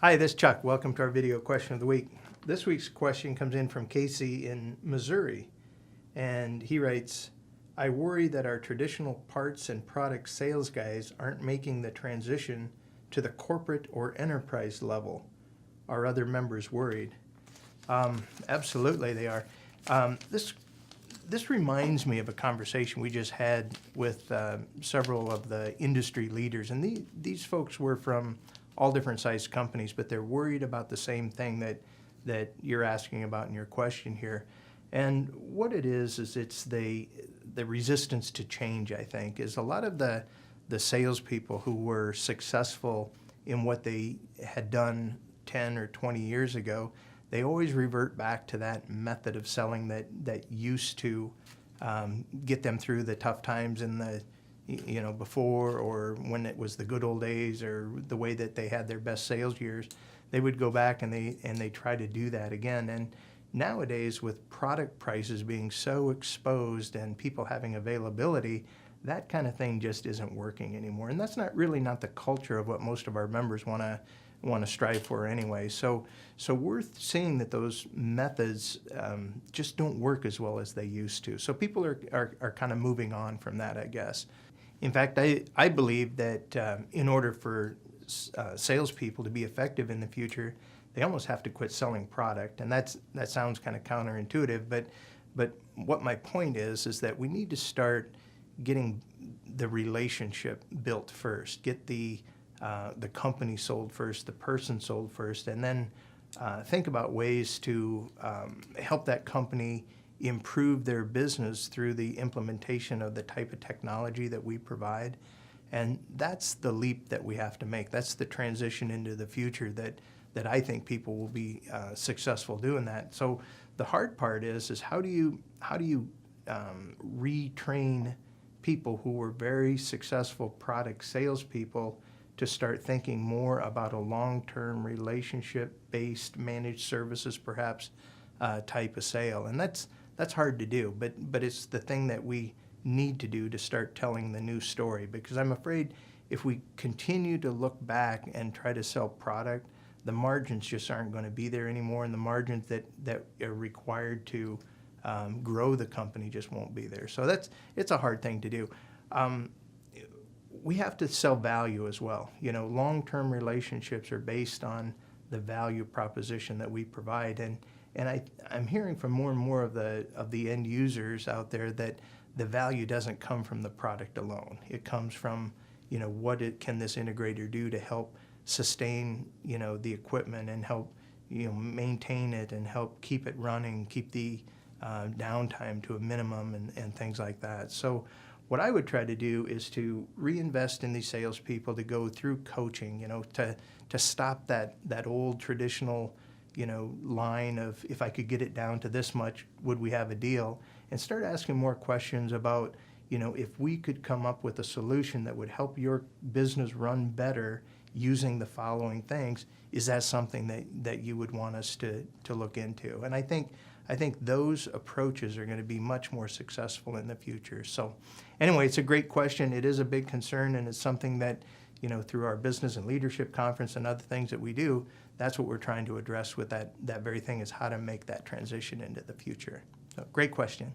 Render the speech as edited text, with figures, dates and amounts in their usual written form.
Hi, this is Chuck. Welcome to our video question of the week. This week's question comes in from Casey in Missouri, and he writes, I worry that our traditional parts and product sales guys aren't making the transition to the corporate or enterprise level. Are other members worried? Absolutely they are. This reminds me of a conversation we just had with several of the industry leaders, and these folks were from all different sized companies, but they're worried about the same thing that you're asking about in your question here. And what it is it's the resistance to change, I think, is a lot of the salespeople who were successful in what they had done 10 or 20 years ago. They always revert back to that method of selling that used to get them through the tough times in the before, or when it was the good old days, or the way that they had their best sales years. They would go back and they try to do that again. And nowadays, with product prices being so exposed and people having availability, that kind of thing just isn't working anymore. And that's not the culture of what most of our members want to strive for anyway. So we're seeing that those methods just don't work as well as they used to. So people are kind of moving on from that, I guess. In fact, I believe that in order for salespeople to be effective in the future, they almost have to quit selling product. And that sounds kind of counterintuitive, but what my point is that we need to start getting the relationship built first, get the company sold first, the person sold first, and then think about ways to help that company improve their business through the implementation of the type of technology that we provide. And that's the leap that we have to make. That's the transition into the future that I think people will be successful doing that. So the hard part is how do you retrain people who were very successful product salespeople to start thinking more about a long-term relationship-based managed services, perhaps, type of sale. And that's hard to do, but it's the thing that we need to do to start telling the new story. Because I'm afraid if we continue to look back and try to sell product, the margins just aren't going to be there anymore, and the margins that are required to grow the company just won't be there. So it's a hard thing to do. We have to sell value as well. Long-term relationships are based on the value proposition that we provide, and I'm hearing from more and more of the end users out there that the value doesn't come from the product alone. It comes from what can this integrator do to help sustain the equipment and help maintain it and help keep it running, keep the downtime to a minimum, and things like that. So what I would try to do is to reinvest in these salespeople, to go through coaching, to stop that old traditional line of, if I could get it down to this much, would we have a deal? And start asking more questions about, if we could come up with a solution that would help your business run better using the following things, is that something that you would want us to look into? And I think those approaches are going to be much more successful in the future. So anyway, it's a great question. It is a big concern, and it's something that, through our business and leadership conference and other things that we do, that's what we're trying to address with that very thing, is how to make that transition into the future. So great question.